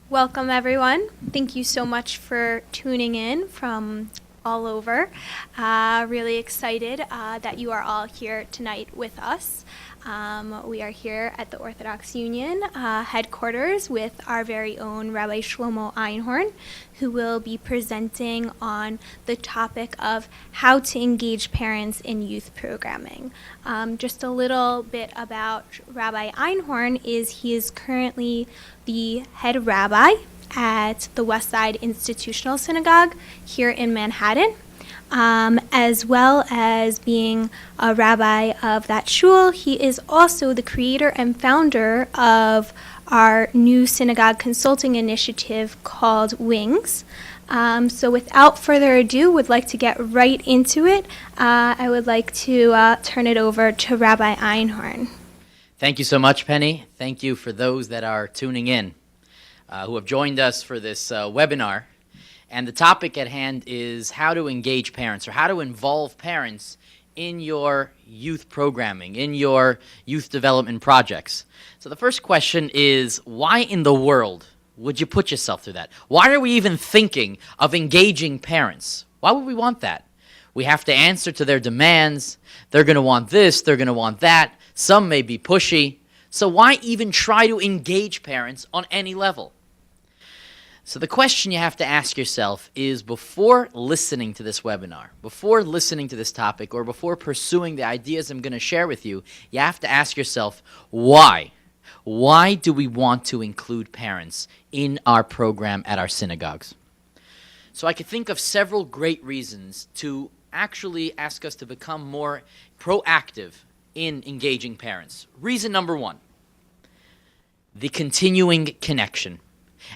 Welcome, everyone. Thank you so much for tuning in from all over. Really excited that you are all here tonight with us. We are here at the Orthodox Union headquarters with our very own Rabbi Shlomo Einhorn, who will be presenting on the topic of how to engage parents in youth programming. Just a little bit about Rabbi Einhorn is he is currently the head rabbi at the Westside Institutional Synagogue here in Manhattan. As well as being a rabbi of that shul, he is also the creator and founder of our new synagogue consulting initiative called Wings. So without further ado, would like to get right into it. I would like to turn it over to Rabbi Einhorn. Thank you so much, Penny. Thank you for those that are tuning in, who have joined us for this webinar. And the topic at hand is how to engage parents, or how to involve parents in your youth programming, in your youth development projects. So the first question is, why in the world would you put yourself through that? Why are we even thinking of engaging parents? Why would we want that? We have to answer to their demands. They're going to want this, they're going to want that. Some may be pushy. So why even try to engage parents on any level? So the question you have to ask yourself is, before listening to this webinar, before listening to this topic, or before pursuing the ideas I'm going to share with you, you have to ask yourself, why? Why do we want to include parents in our program at our synagogues? So I could think of several great reasons to actually ask us to become more proactive in engaging parents. Reason number one, the continuing connection.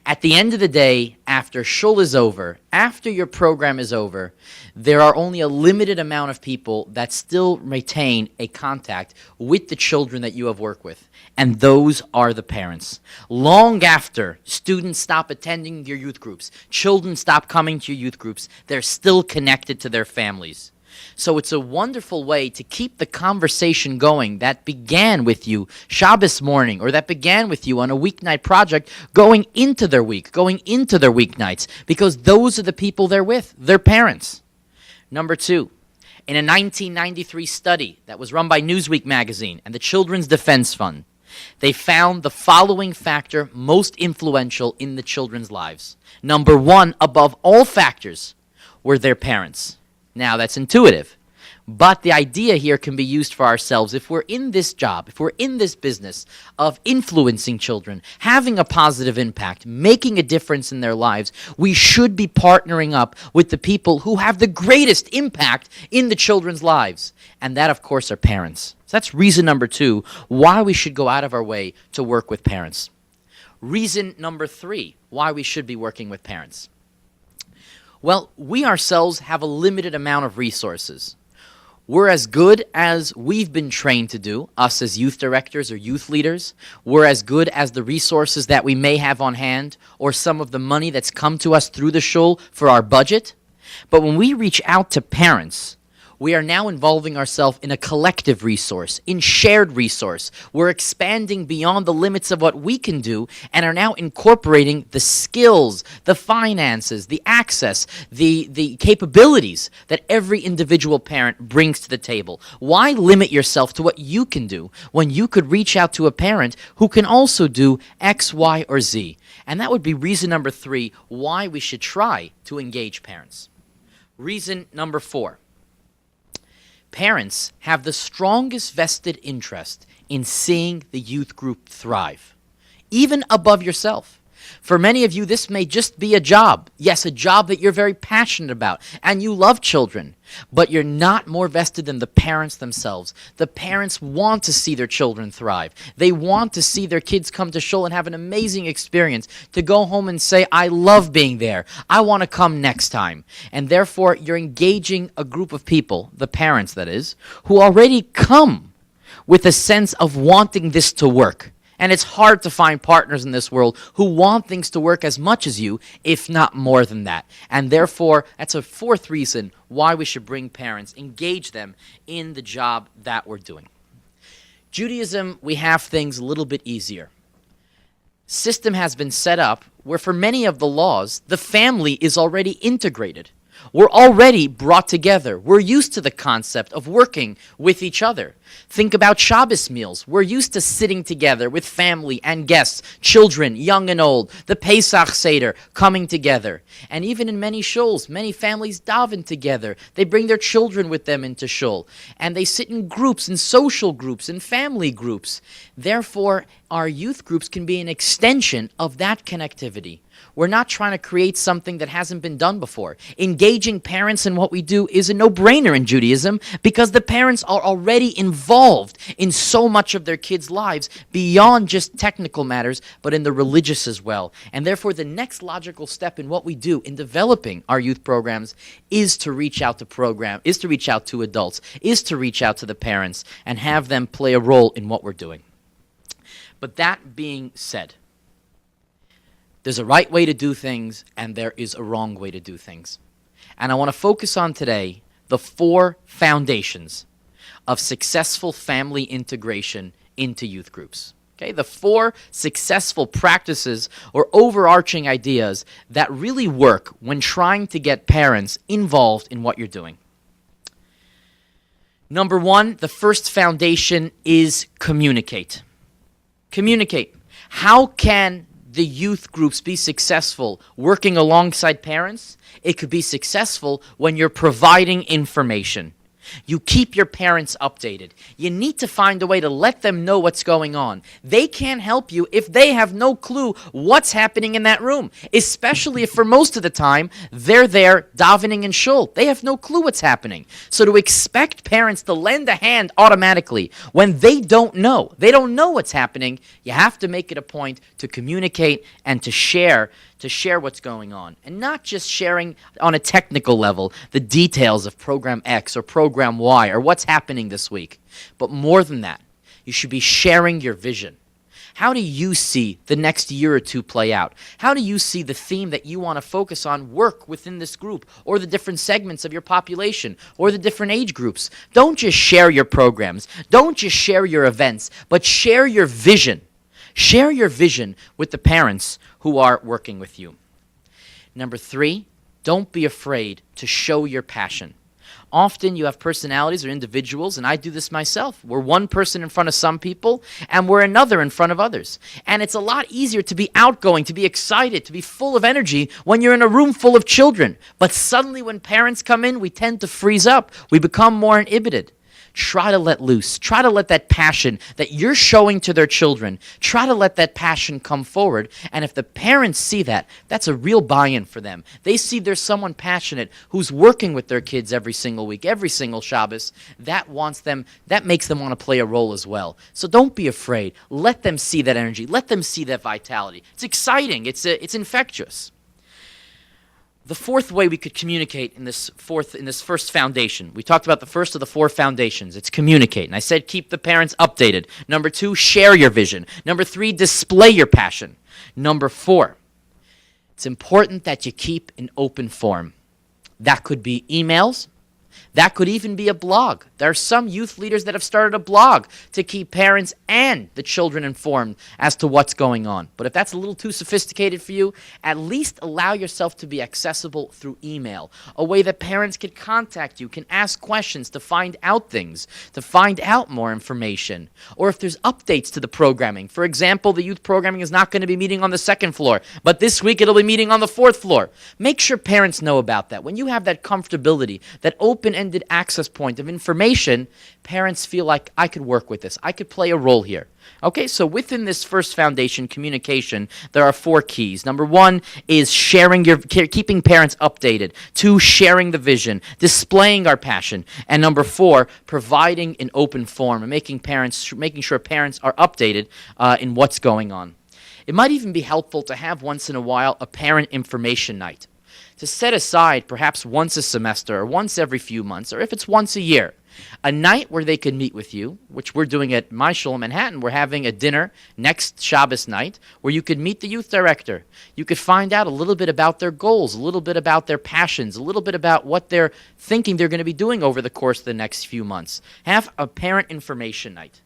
At the end of the day, after shul is over, after your program is over, there are only a limited amount of people that still retain a contact with the children that you have worked with, and those are the parents. Long after students stop attending your youth groups, children stop coming to your youth groups, they're still connected to their families. So it's a wonderful way to keep the conversation going that began with you Shabbos morning, or that began with you on a weeknight project going into their week, going into their weeknights, because those are the people they're with, their parents. Number two, in a 1993 study that was run by Newsweek magazine and the Children's Defense Fund, they found the following factor most influential in the children's lives. Number one, above all factors, were their parents. Now, that's intuitive, but the idea here can be used for ourselves. If we're in this job, if we're in this business of influencing children, having a positive impact, making a difference in their lives, we should be partnering up with the people who have the greatest impact in the children's lives. And that, of course, are parents. So that's reason number two, why we should go out of our way to work with parents. Reason number three, why we should be working with parents. Well, we ourselves have a limited amount of resources. We're as good as we've been trained to do, us as youth directors or youth leaders. We're as good as the resources that we may have on hand, or some of the money that's come to us through the shul for our budget. But when we reach out to parents, we are now involving ourselves in a collective resource, in shared resource. We're expanding beyond the limits of what we can do and are now incorporating the skills, the finances, the access, the capabilities that every individual parent brings to the table. Why limit yourself to what you can do when you could reach out to a parent who can also do X, Y, or Z? And that would be reason number three, why we should try to engage parents. Reason number four. Parents have the strongest vested interest in seeing the youth group thrive, even above yourself. For many of you, this may just be a job. Yes, a job that you're very passionate about, and you love children, but you're not more vested than the parents themselves. The parents want to see their children thrive. They want to see their kids come to shul and have an amazing experience, to go home and say, I love being there. I want to come next time. And therefore, you're engaging a group of people, the parents that is, who already come with a sense of wanting this to work. And it's hard to find partners in this world who want things to work as much as you, if not more than that. And therefore, that's a fourth reason why we should bring parents, engage them in the job that we're doing. Judaism, we have things a little bit easier. System has been set up where for many of the laws, the family is already integrated. We're already brought together. We're used to the concept of working with each other. Think about Shabbos meals. We're used to sitting together with family and guests, children, young and old, the Pesach Seder, coming together. And even in many shuls, many families daven together. They bring their children with them into shul. And they sit in groups, in social groups, in family groups. Therefore, our youth groups can be an extension of that connectivity. We're not trying to create something that hasn't been done before. Engaging parents in what we do is a no-brainer in Judaism because the parents are already involved in so much of their kids' lives beyond just technical matters, but in the religious as well. And therefore, the next logical step in what we do in developing our youth programs is to reach out to adults, is to reach out to the parents and have them play a role in what we're doing. But that being said, there's a right way to do things, and there is a wrong way to do things. And I want to focus on today the 4 foundations of successful family integration into youth groups. Okay, the 4 successful practices or overarching ideas that really work when trying to get parents involved in what you're doing. Number 1, the first foundation is communicate. Communicate. How can the youth groups be successful working alongside parents? It could be successful when you're providing information. You keep your parents updated. You need to find a way to let them know what's going on. They can't help you if they have no clue what's happening in that room, especially if for most of the time they're there davening in shul. They have no clue what's happening. So to expect parents to lend a hand automatically when they don't know what's happening, you have to make it a point to communicate and to share what's going on. And not just sharing on a technical level the details of program X or program Y or what's happening this week. But more than that, you should be sharing your vision. How do you see the next year or 2 play out? How do you see the theme that you want to focus on work within this group or the different segments of your population or the different age groups? Don't just share your programs. Don't just share your events, but share your vision. Share your vision with the parents who are working with you. Number 3, don't be afraid to show your passion. Often you have personalities or individuals, and I do this myself. We're one person in front of some people, and we're another in front of others. And it's a lot easier to be outgoing, to be excited, to be full of energy when you're in a room full of children. But suddenly when parents come in, we tend to freeze up. We become more inhibited. Try to let loose. Try to let that passion that you're showing to their children, try to let that passion come forward. And if the parents see that, that's a real buy-in for them. They see there's someone passionate who's working with their kids every single week, every single Shabbos. That makes them want to play a role as well. So don't be afraid. Let them see that energy. Let them see that vitality. It's exciting. It's infectious. The 4th way we could communicate in this first foundation, we talked about the first of the 4 foundations. It's communicate. And I said keep the parents updated. Number 2, share your vision. Number 3, display your passion. Number 4, it's important that you keep an open forum. That could be emails. That could even be a blog. There are some youth leaders that have started a blog to keep parents and the children informed as to what's going on. But if that's a little too sophisticated for you, at least allow yourself to be accessible through email, a way that parents can contact you, can ask questions to find out things, to find out more information. Or if there's updates to the programming. For example, the youth programming is not going to be meeting on the 2nd floor, but this week it'll be meeting on the 4th floor. Make sure parents know about that. When you have that comfortability, that open-ended access point of information, parents feel like I could work with this. I could play a role here. Okay, so within this first foundation, communication, there are 4 keys. Number 1 is keeping parents updated. 2, sharing the vision, displaying our passion. And number 4, providing an open forum and making sure parents are updated in what's going on. It might even be helpful to have once in a while a parent information night. To set aside perhaps once a semester or once every few months, or if it's once a year, a night where they could meet with you, which we're doing at my shul in Manhattan. We're having a dinner next Shabbos night where you could meet the youth director. You could find out a little bit about their goals, a little bit about their passions, a little bit about what they're thinking they're going to be doing over the course of the next few months. Have a parent information night.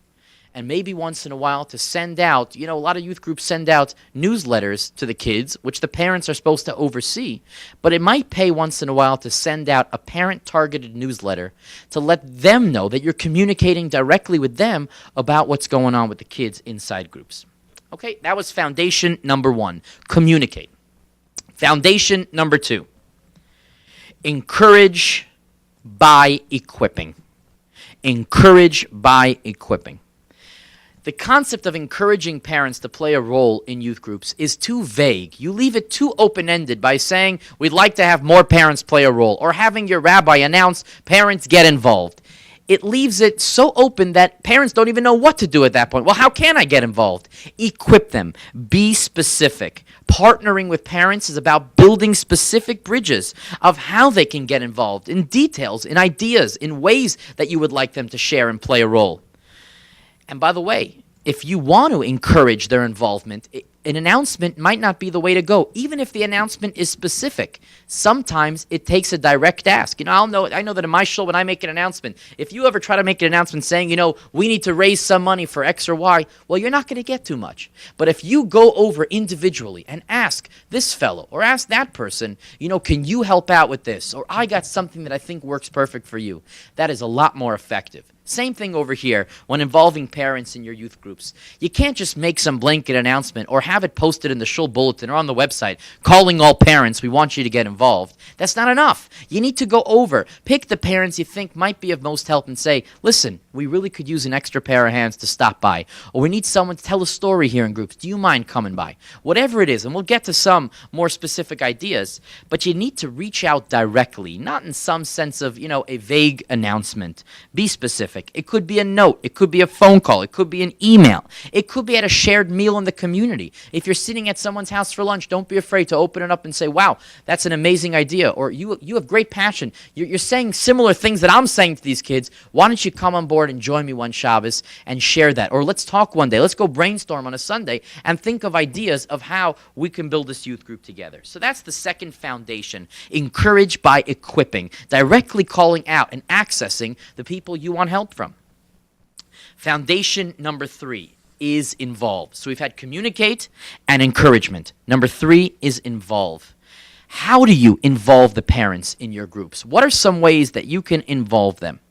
and maybe once in a while to send out, a lot of youth groups send out newsletters to the kids, which the parents are supposed to oversee, but it might pay once in a while to send out a parent-targeted newsletter to let them know that you're communicating directly with them about what's going on with the kids inside groups. Okay, that was foundation number 1, communicate. Foundation number 2, encourage by equipping. Encourage by equipping. The concept of encouraging parents to play a role in youth groups is too vague. You leave it too open-ended by saying, we'd like to have more parents play a role, or having your rabbi announce, parents get involved. It leaves it so open that parents don't even know what to do at that point. Well, how can I get involved? Equip them. Be specific. Partnering with parents is about building specific bridges of how they can get involved, in details, in ideas, in ways that you would like them to share and play a role. And by the way, if you want to encourage their involvement, an announcement might not be the way to go, even if the announcement is specific. Sometimes it takes a direct ask. I know that in my show, when I make an announcement, if you ever try to make an announcement saying, we need to raise some money for X or Y, well, you're not going to get too much. But if you go over individually and ask this fellow or ask that person, can you help out with this? Or I got something that I think works perfect for you. That is a lot more effective. Same thing over here when involving parents in your youth groups. You can't just make some blanket announcement or have it posted in the shul bulletin or on the website calling all parents, we want you to get involved. That's not enough. You need to go over, pick the parents you think might be of most help and say, listen, we really could use an extra pair of hands to stop by, or we need someone to tell a story here in groups. Do you mind coming by? Whatever it is, and we'll get to some more specific ideas, but you need to reach out directly, not in some sense of, a vague announcement. Be specific. It could be a note. It could be a phone call. It could be an email. It could be at a shared meal in the community. If you're sitting at someone's house for lunch, don't be afraid to open it up and say, wow, that's an amazing idea. Or you have great passion. You're saying similar things that I'm saying to these kids. Why don't you come on board and join me one Shabbos and share that? Or let's talk one day. Let's go brainstorm on a Sunday and think of ideas of how we can build this youth group together. So that's the second foundation. Encourage by equipping. Directly calling out and accessing the people you want help from. Foundation number 3 is involve. So we've had communicate and encouragement. Number 3 is involve. How do you involve the parents in your groups? What are some ways that you can involve them?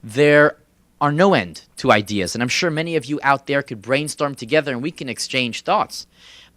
There are no end to ideas, and I'm sure many of you out there could brainstorm together and we can exchange thoughts.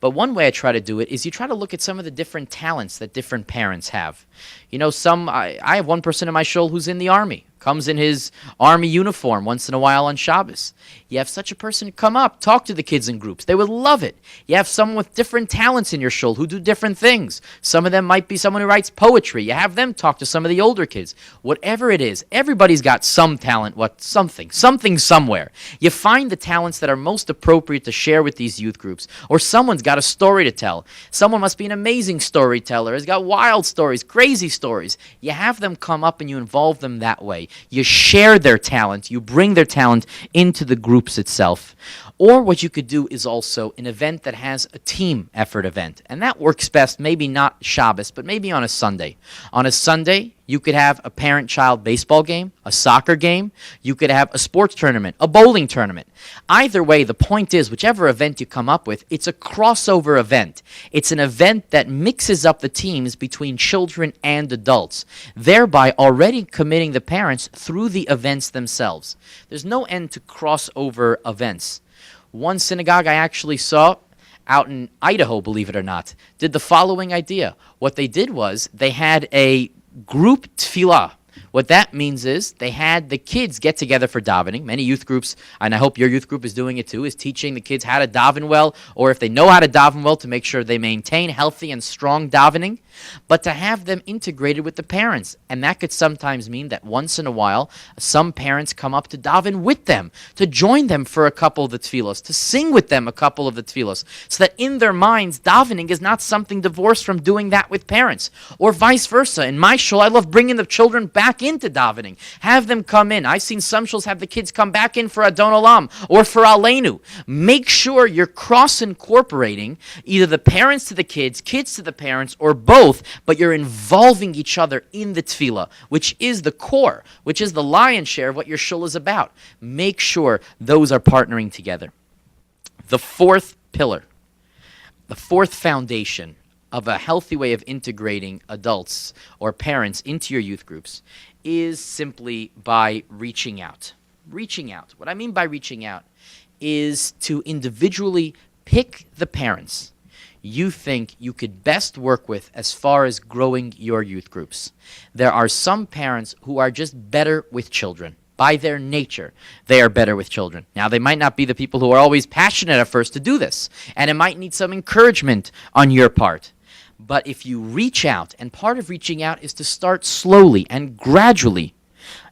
But one way I try to do it is you try to look at some of the different talents that different parents have. I have one person in my shul who's in the army, comes in his army uniform once in a while on Shabbos. You have such a person come up, talk to the kids in groups. They would love it. You have someone with different talents in your shul who do different things. Some of them might be someone who writes poetry. You have them talk to some of the older kids. Whatever it is, everybody's got some talent, something somewhere. You find the talents that are most appropriate to share with these youth groups. Or someone's got a story to tell. Someone must be an amazing storyteller, has got wild stories, crazy stories. You have them come up and you involve them that way. You share their talent. You bring their talent into the groups itself. Or what you could do is also an event that has a team effort event. And that works best, maybe not Shabbos, but maybe on a Sunday. On a Sunday, you could have a parent-child baseball game, a soccer game. You could have a sports tournament, a bowling tournament. Either way, the point is, whichever event you come up with, it's a crossover event. It's an event that mixes up the teams between children and adults, thereby already committing the parents through the events themselves. There's no end to crossover events. One synagogue I actually saw out in Idaho, believe it or not, did the following idea. What they did was they had a group tefillah. What that means is they had the kids get together for davening. Many youth groups, and I hope your youth group is doing it too, is teaching the kids how to daven well, or if they know how to daven well, to make sure they maintain healthy and strong davening, but to have them integrated with the parents. And that could sometimes mean that once in a while, some parents come up to daven with them, to join them for a couple of the tefillos, to sing with them a couple of the tefillos, so that in their minds, davening is not something divorced from doing that with parents, or vice versa. In my shul, I love bringing the children back back into davening. Have them come in. I've seen some shuls have the kids come back in for Adon Olam or for Aleinu. Make sure you're cross-incorporating either the parents to the kids to the parents, or both, but you're involving each other in the tefillah, which is the core, which is the lion's share of what your shul is about. Make sure those are partnering together. The fourth pillar, the fourth foundation of a healthy way of integrating adults or parents into your youth groups is simply by reaching out. Reaching out. What I mean by reaching out is to individually pick the parents you think you could best work with as far as growing your youth groups. There are some parents who are just better with children. By their nature, they are better with children. Now, they might not be the people who are always passionate at first to do this, and it might need some encouragement on your part. But if you reach out, and part of reaching out is to start slowly and gradually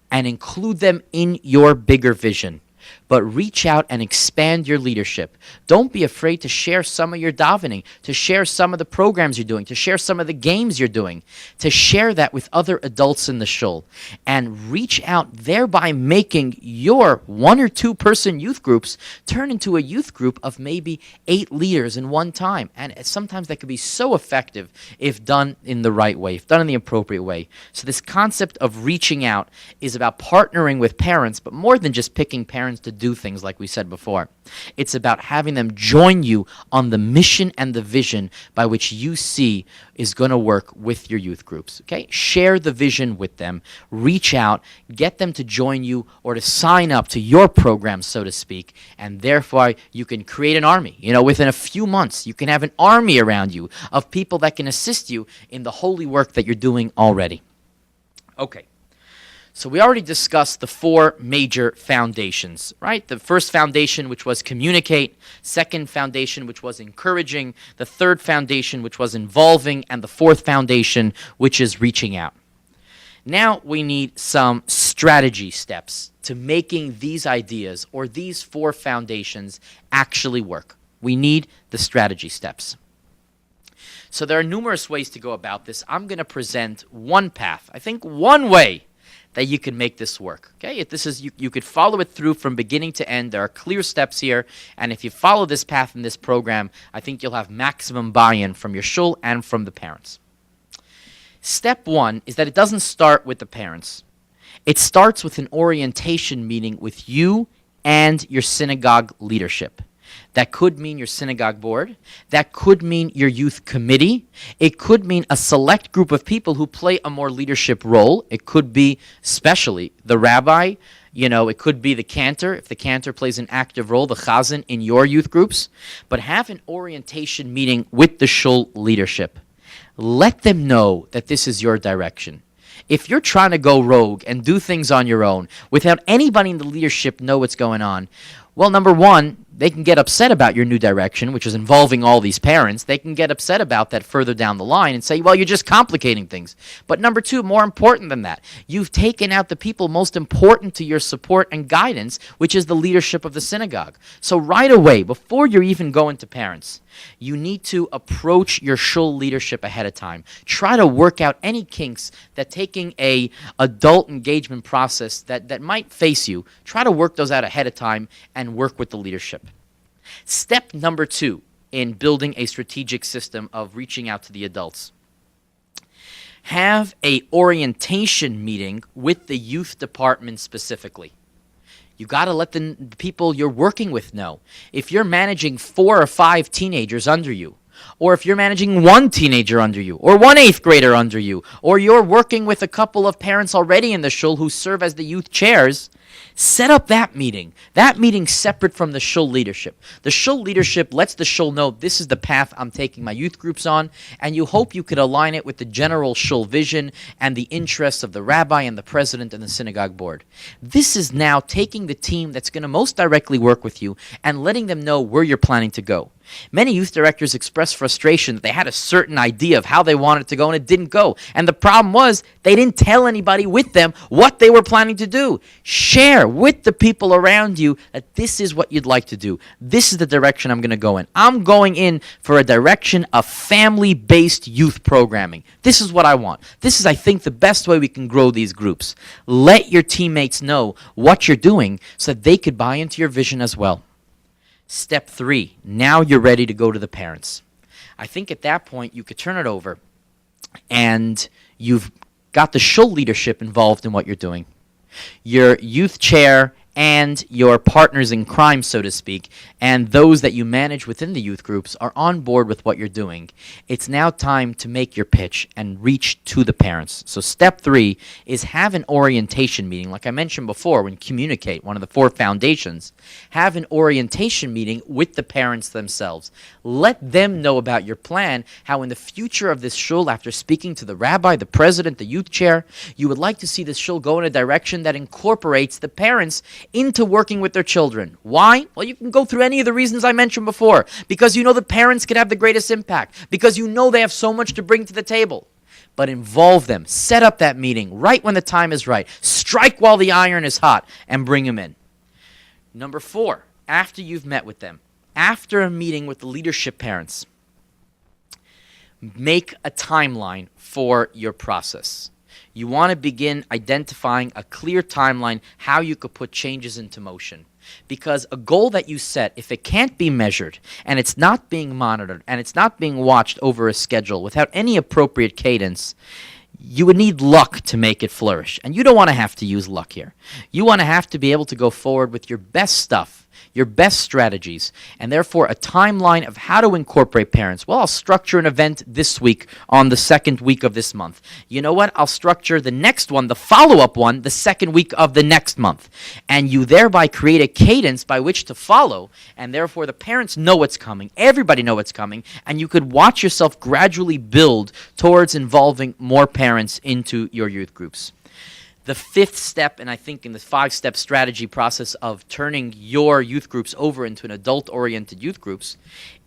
and include them in your bigger vision. But reach out and expand your leadership. Don't be afraid to share some of your davening, to share some of the programs you're doing, to share some of the games you're doing, to share that with other adults in the shul. And reach out, thereby making your 1 or 2 person youth groups turn into a youth group of maybe 8 leaders in one time. And sometimes that could be so effective if done in the right way, if done in the appropriate way. So this concept of reaching out is about partnering with parents, but more than just picking parents to do things like we said before. It's about having them join you on the mission and the vision by which you see is going to work with your youth groups. Okay? Share the vision with them. Reach out. Get them to join you or to sign up to your program, so to speak, and therefore you can create an army. Within a few months, you can have an army around you of people that can assist you in the holy work that you're doing already. Okay. So we already discussed the 4 major foundations, right? The first foundation, which was communicate. Second foundation, which was encouraging. The third foundation, which was involving. And the fourth foundation, which is reaching out. Now we need some strategy steps to making these ideas or these 4 foundations actually work. We need the strategy steps. So there are numerous ways to go about this. I'm going to present one path. I think one way that you can make this work. Okay, if this is you could follow it through from beginning to end. There are clear steps here, and if you follow this path in this program, I think you'll have maximum buy-in from your shul and from the parents. Step 1 is that it doesn't start with the parents. It starts with an orientation meeting with you and your synagogue leadership. That could mean your synagogue board. That could mean your youth committee. It could mean a select group of people who play a more leadership role. It could be especially the rabbi. It could be the cantor, if the cantor plays an active role, the chazan in your youth groups. But have an orientation meeting with the shul leadership. Let them know that this is your direction. If you're trying to go rogue and do things on your own without anybody in the leadership know what's going on, well, number one, they can get upset about your new direction, which is involving all these parents. They can get upset about that further down the line and say, well, you're just complicating things. But number 2, more important than that, you've taken out the people most important to your support and guidance, which is the leadership of the synagogue. So right away, before you're even going to parents, you need to approach your shul leadership ahead of time. Try to work out any kinks that taking a adult engagement process that might face you. Try to work those out ahead of time and work with the leadership. Step number 2 in building a strategic system of reaching out to the adults. Have a orientation meeting with the youth department specifically. You got to let the people you're working with know. If you're managing 4 or 5 teenagers under you, or if you're managing 1 teenager under you, or 1 8th grader under you, or you're working with a couple of parents already in the shul who serve as the youth chairs, set up that meeting. That meeting's separate from the shul leadership. The shul leadership lets the shul know this is the path I'm taking my youth groups on, and you hope you could align it with the general shul vision and the interests of the rabbi and the president and the synagogue board. This is now taking the team that's going to most directly work with you and letting them know where you're planning to go. Many youth directors express frustration that they had a certain idea of how they wanted it to go and it didn't go. And the problem was they didn't tell anybody with them what they were planning to do. Share share with the people around you that this is what you'd like to do. This is the direction I'm going to go in. I'm going in for a direction of family-based youth programming. This is what I want. This is, I think, the best way we can grow these groups. Let your teammates know what you're doing so that they could buy into your vision as well. Step 3, now you're ready to go to the parents. I think at that point you could turn it over and you've got the shul leadership involved in what you're doing. Your youth chair and your partners in crime, so to speak, and those that you manage within the youth groups are on board with what you're doing. It's now time to make your pitch and reach to the parents. So step 3 is have an orientation meeting. Like I mentioned before, when you communicate, one of the 4 foundations, have an orientation meeting with the parents themselves. Let them know about your plan, how in the future of this shul, after speaking to the rabbi, the president, the youth chair, you would like to see this shul go in a direction that incorporates the parents into working with their children. Why? Well, you can go through any of the reasons I mentioned before. Because you know the parents could have the greatest impact. Because you know they have so much to bring to the table. But involve them. Set up that meeting right when the time is right. Strike while the iron is hot and bring them in. Number 4, after you've met with them, after a meeting with the leadership parents, make a timeline for your process. You want to begin identifying a clear timeline how you could put changes into motion. Because a goal that you set, if it can't be measured, and it's not being monitored, and it's not being watched over a schedule without any appropriate cadence, you would need luck to make it flourish. And you don't want to have to use luck here. You want to have to be able to go forward with your best stuff, your best strategies, and therefore a timeline of how to incorporate parents. Well, I'll structure an event this week on the 2nd week of this month. You know what? I'll structure the next one, the follow-up one, the 2nd week of the next month. And you thereby create a cadence by which to follow, and therefore the parents know what's coming. Everybody know what's coming, and you could watch yourself gradually build towards involving more parents into your youth groups. The 5th step, and I think in the 5-step strategy process of turning your youth groups over into an adult-oriented youth groups,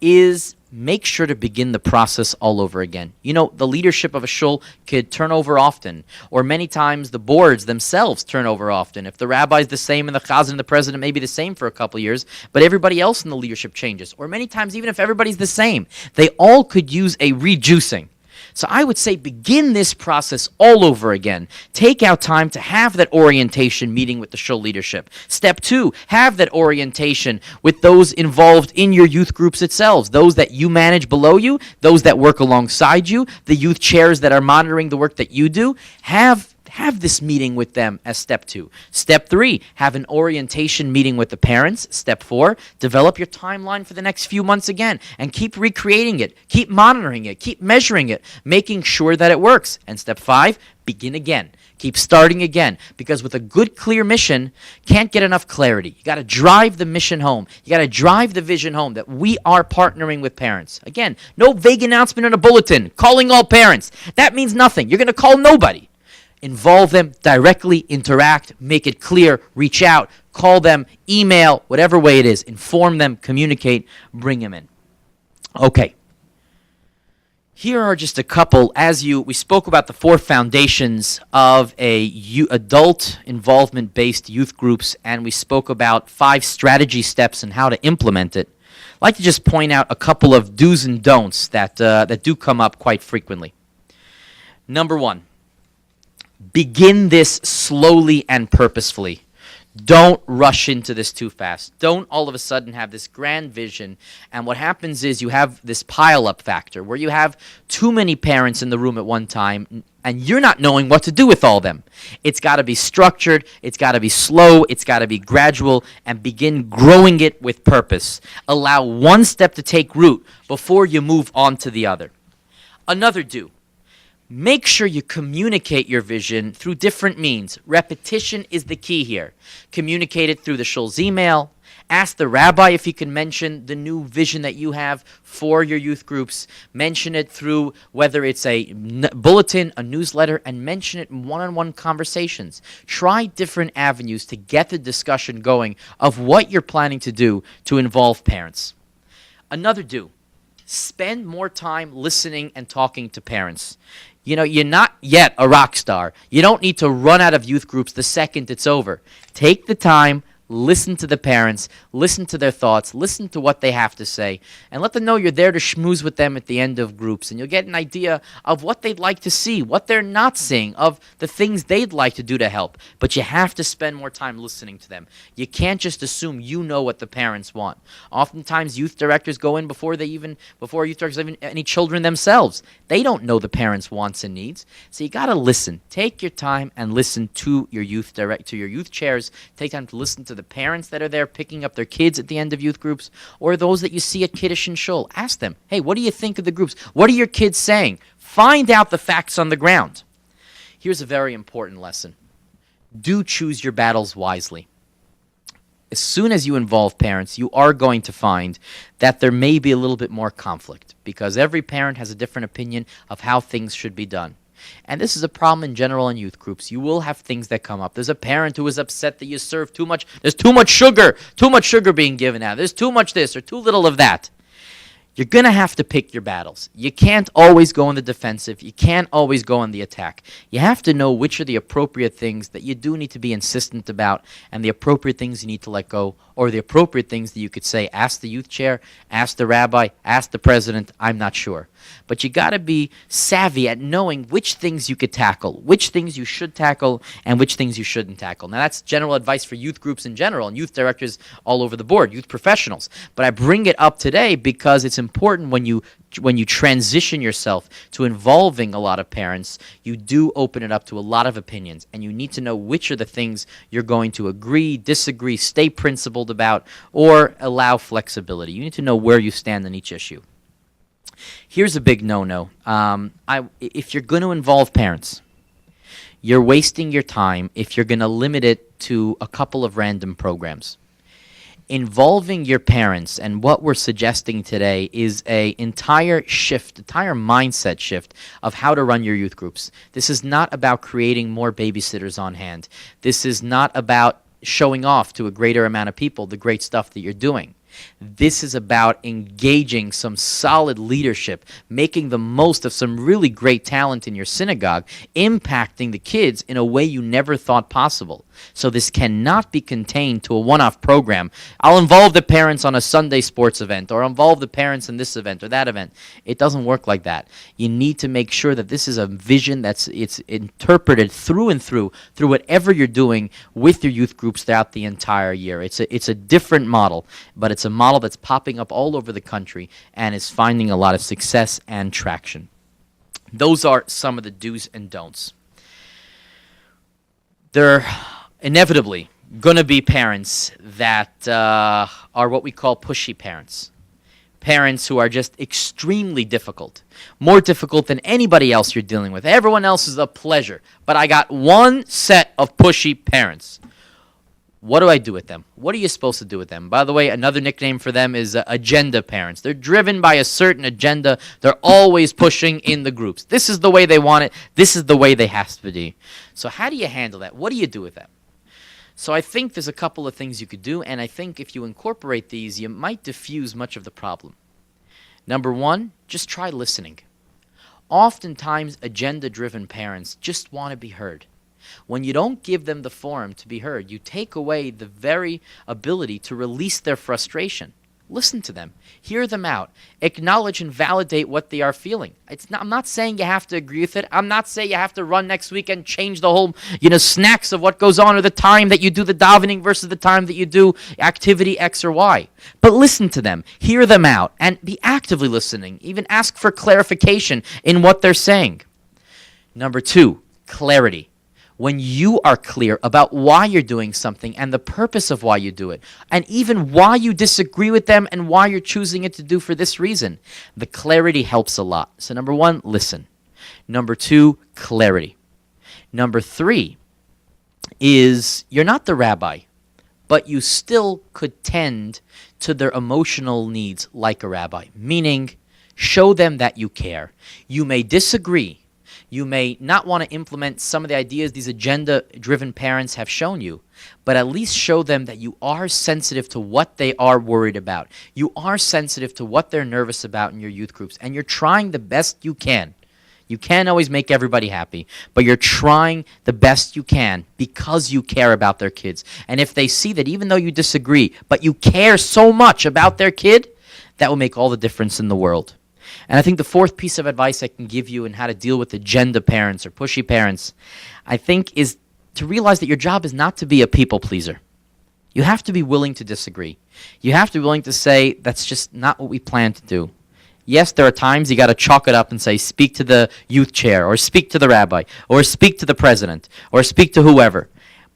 is make sure to begin the process all over again. You know, the leadership of a shul could turn over often, or many times the boards themselves turn over often. If the rabbi's the same and the chazan and the president may be the same for a couple of years, but everybody else in the leadership changes. Or many times even if everybody's the same, they all could use a rejuicing. So I would say begin this process all over again. Take out time to have that orientation meeting with the shul leadership. Step 2, have that orientation with those involved in your youth groups itself, those that you manage below you, those that work alongside you, the youth chairs that are monitoring the work that you do. Have this meeting with them as step 2. Step 3, have an orientation meeting with the parents. Step 4, develop your timeline for the next few months again and keep recreating it, keep monitoring it, keep measuring it, making sure that it works. And step 5, begin again. Keep starting again, because with a good, clear mission, can't get enough clarity. You got to drive the mission home. You got to drive the vision home that we are partnering with parents. Again, no vague announcement in a bulletin, calling all parents. That means nothing. You're going to call nobody. Involve them directly, interact, make it clear, reach out, call them, email, whatever way it is, inform them, communicate, bring them in. Okay. Here are just a couple, we spoke about the 4 foundations of adult involvement-based youth groups, and we spoke about 5 strategy steps and how to implement it. I'd like to just point out a couple of do's and don'ts that do come up quite frequently. Number 1. Begin this slowly and purposefully. Don't rush into this too fast. Don't all of a sudden have this grand vision, and what happens is you have this pile-up factor where you have too many parents in the room at one time, and you're not knowing what to do with all of them. It's got to be structured, it's got to be slow, it's got to be gradual, and begin growing it with purpose. Allow one step to take root before you move on to the other. Another do. Make sure you communicate your vision through different means. Repetition is the key here. Communicate it through the shul's email. Ask the rabbi if he can mention the new vision that you have for your youth groups. Mention it through whether it's a bulletin, a newsletter, and mention it in one-on-one conversations. Try different avenues to get the discussion going of what you're planning to do to involve parents. Another do. Spend more time listening and talking to parents. You're not yet a rock star. You don't need to run out of youth groups the second it's over. Take the time, listen to the parents, listen to their thoughts, listen to what they have to say, and let them know you're there to schmooze with them at the end of groups. And you'll get an idea of what they'd like to see, what they're not seeing, of the things they'd like to do to help. But you have to spend more time listening to them. You can't just assume you know what the parents want. Oftentimes, youth directors go in before youth directors have any children themselves. They don't know the parents' wants and needs. So you got to listen. Take your time and listen to your youth chairs. Take time to listen to the parents that are there picking up their kids at the end of youth groups, or those that you see at Kiddush and Shul. Ask them, hey, what do you think of the groups? What are your kids saying? Find out the facts on the ground. Here's a very important lesson. Do choose your battles wisely. As soon as you involve parents, you are going to find that there may be a little bit more conflict, because every parent has a different opinion of how things should be done. And this is a problem in general in youth groups. You will have things that come up. There's a parent who is upset that you serve too much. There's too much sugar being given out. There's too much this or too little of that. You're going to have to pick your battles. You can't always go on the defensive. You can't always go on the attack. You have to know which are the appropriate things that you do need to be insistent about, and the appropriate things you need to let go, or the appropriate things that you could say, ask the youth chair, ask the rabbi, ask the president, I'm not sure. But you got to be savvy at knowing which things you could tackle, which things you should tackle, and which things you shouldn't tackle. Now, that's general advice for youth groups in general and youth directors all over the board, youth professionals. But I bring it up today because it's important when you transition yourself to involving a lot of parents, you do open it up to a lot of opinions, and you need to know which are the things you're going to agree, disagree, stay principled about, or allow flexibility. You need to know where you stand on each issue. Here's a big no-no. If you're going to involve parents, you're wasting your time if you're going to limit it to a couple of random programs. Involving your parents, and what we're suggesting today, is an entire mindset shift of how to run your youth groups. This is not about creating more babysitters on hand. This is not about showing off to a greater amount of people the great stuff that you're doing. This is about engaging some solid leadership, making the most of some really great talent in your synagogue, impacting the kids in a way you never thought possible. So this cannot be contained to a one-off program. I'll involve the parents on a Sunday sports event, or involve the parents in this event or that event. It doesn't work like that. You need to make sure that this is a vision it's interpreted through and through whatever you're doing with your youth groups throughout the entire year. It's a different model, but it's a model that's popping up all over the country and is finding a lot of success and traction. Those are some of the do's and don'ts. There are inevitably going to be parents that are what we call pushy parents. Parents who are just extremely difficult, more difficult than anybody else you're dealing with. Everyone else is a pleasure, but I got one set of pushy parents. What do I do with them? What are you supposed to do with them? By the way, another nickname for them is agenda parents. They're driven by a certain agenda. They're always pushing in the groups. This is the way they want it. This is the way they have to be. So how do you handle that? What do you do with them? So I think there's a couple of things you could do, and I think if you incorporate these, you might diffuse much of the problem. Number one, just try listening. Oftentimes, agenda-driven parents just want to be heard. When you don't give them the forum to be heard, you take away the very ability to release their frustration. Listen to them. Hear them out. Acknowledge and validate what they are feeling. I'm not saying you have to agree with it. I'm not saying you have to run next week and change the whole, snacks of what goes on, or the time that you do the davening versus the time that you do activity X or Y. But listen to them. Hear them out. And be actively listening. Even ask for clarification in what they're saying. Number two, clarity. When you are clear about why you're doing something and the purpose of why you do it, and even why you disagree with them and why you're choosing it to do for this reason, the clarity helps a lot. So number one, listen. Number two, clarity. Number three is you're not the rabbi, but you still could tend to their emotional needs like a rabbi, meaning show them that you care. You may disagree. You may not want to implement some of the ideas these agenda-driven parents have shown you, but at least show them that you are sensitive to what they are worried about. You are sensitive to what they're nervous about in your youth groups, and you're trying the best you can. You can't always make everybody happy, but you're trying the best you can because you care about their kids. And if they see that even though you disagree, but you care so much about their kid, that will make all the difference in the world. And I think the fourth piece of advice I can give you in how to deal with agenda parents or pushy parents, I think, is to realize that your job is not to be a people pleaser. You have to be willing to disagree. You have to be willing to say, that's just not what we plan to do. Yes, there are times you got to chalk it up and say, speak to the youth chair, or speak to the rabbi, or speak to the president, or speak to whoever.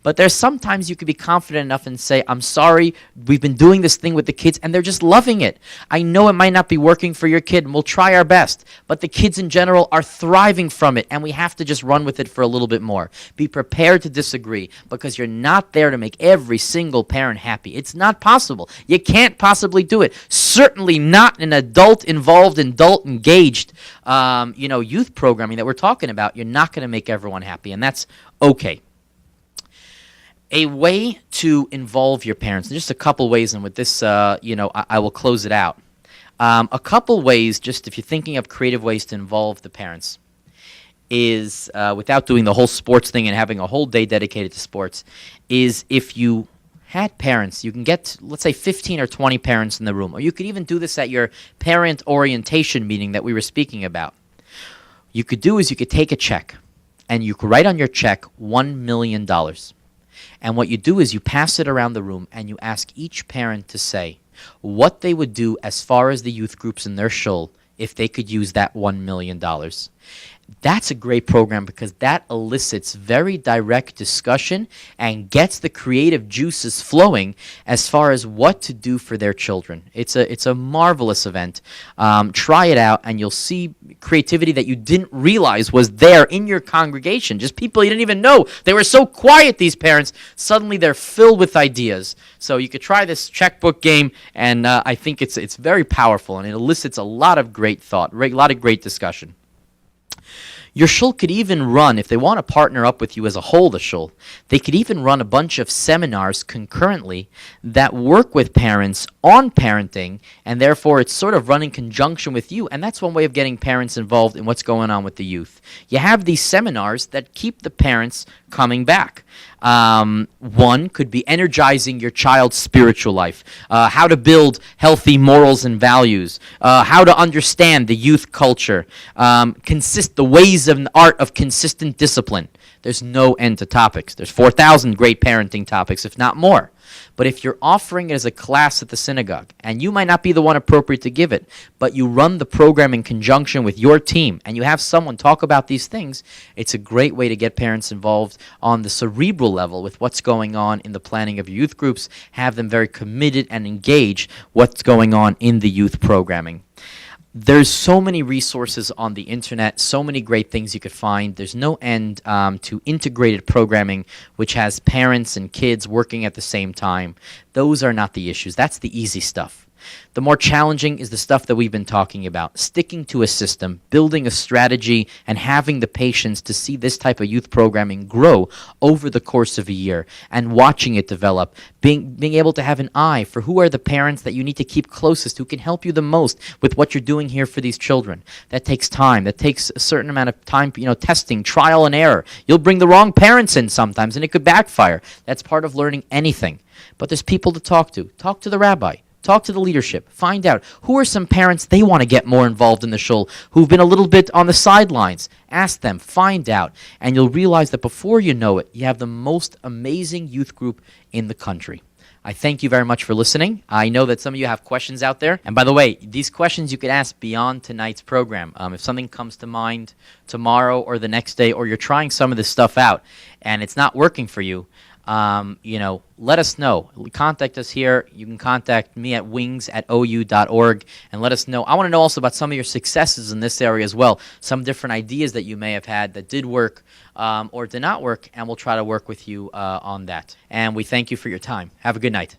But there's sometimes you can be confident enough and say, I'm sorry, we've been doing this thing with the kids, and they're just loving it. I know it might not be working for your kid, and we'll try our best. But the kids in general are thriving from it, and we have to just run with it for a little bit more. Be prepared to disagree, because you're not there to make every single parent happy. It's not possible. You can't possibly do it. Certainly not an adult-involved, adult-engaged youth programming that we're talking about. You're not going to make everyone happy, and that's okay. A way to involve your parents, and just a couple ways, and with this, I will close it out. A couple ways, just if you're thinking of creative ways to involve the parents, is, without doing the whole sports thing and having a whole day dedicated to sports, is if you had parents, you can get, let's say, 15 or 20 parents in the room, or you could even do this at your parent orientation meeting that we were speaking about. You could do is you could take a check, and you could write on your check $1 million. And what you do is you pass it around the room and you ask each parent to say what they would do as far as the youth groups in their shul if they could use that $1 million. That's a great program because that elicits very direct discussion and gets the creative juices flowing as far as what to do for their children. It's a marvelous event. Try it out and you'll see creativity that you didn't realize was there in your congregation. Just people you didn't even know. They were so quiet, these parents. Suddenly they're filled with ideas. So you could try this checkbook game, and I think it's very powerful, and it elicits a lot of great thought, a lot of great discussion. Your shul could even run, if they want to partner up with you as a whole, the shul, they could even run a bunch of seminars concurrently that work with parents on parenting, and therefore it's sort of run in conjunction with you, and that's one way of getting parents involved in what's going on with the youth. You have these seminars that keep the parents coming back. One could be energizing your child's spiritual life, how to build healthy morals and values, how to understand the youth culture, the ways of an art of consistent discipline. There's no end to topics. There's 4,000 great parenting topics, if not more. But if you're offering it as a class at the synagogue, and you might not be the one appropriate to give it, but you run the program in conjunction with your team, and you have someone talk about these things, it's a great way to get parents involved on the cerebral level with what's going on in the planning of your youth groups, have them very committed and engaged what's going on in the youth programming. There's so many resources on the internet, so many great things you could find. There's no end to integrated programming, which has parents and kids working at the same time. Those are not the issues. That's the easy stuff. The more challenging is the stuff that we've been talking about, sticking to a system, building a strategy, and having the patience to see this type of youth programming grow over the course of a year, and watching it develop, being able to have an eye for who are the parents that you need to keep closest, who can help you the most with what you're doing here for these children. That takes time. That takes a certain amount of time, testing, trial and error. You'll bring the wrong parents in sometimes, and it could backfire. That's part of learning anything. But there's people to talk to. Talk to the rabbi. Talk to the leadership. Find out who are some parents they want to get more involved in the shul, who've been a little bit on the sidelines. Ask them. Find out. And you'll realize that before you know it, you have the most amazing youth group in the country. I thank you very much for listening. I know that some of you have questions out there. And by the way, these questions you could ask beyond tonight's program. If something comes to mind tomorrow or the next day, or you're trying some of this stuff out and it's not working for you, let us know. Contact us here. You can contact me at wings@ou.org and let us know. I want to know also about some of your successes in this area as well, some different ideas that you may have had that did work or did not work, and we'll try to work with you on that. And we thank you for your time. Have a good night.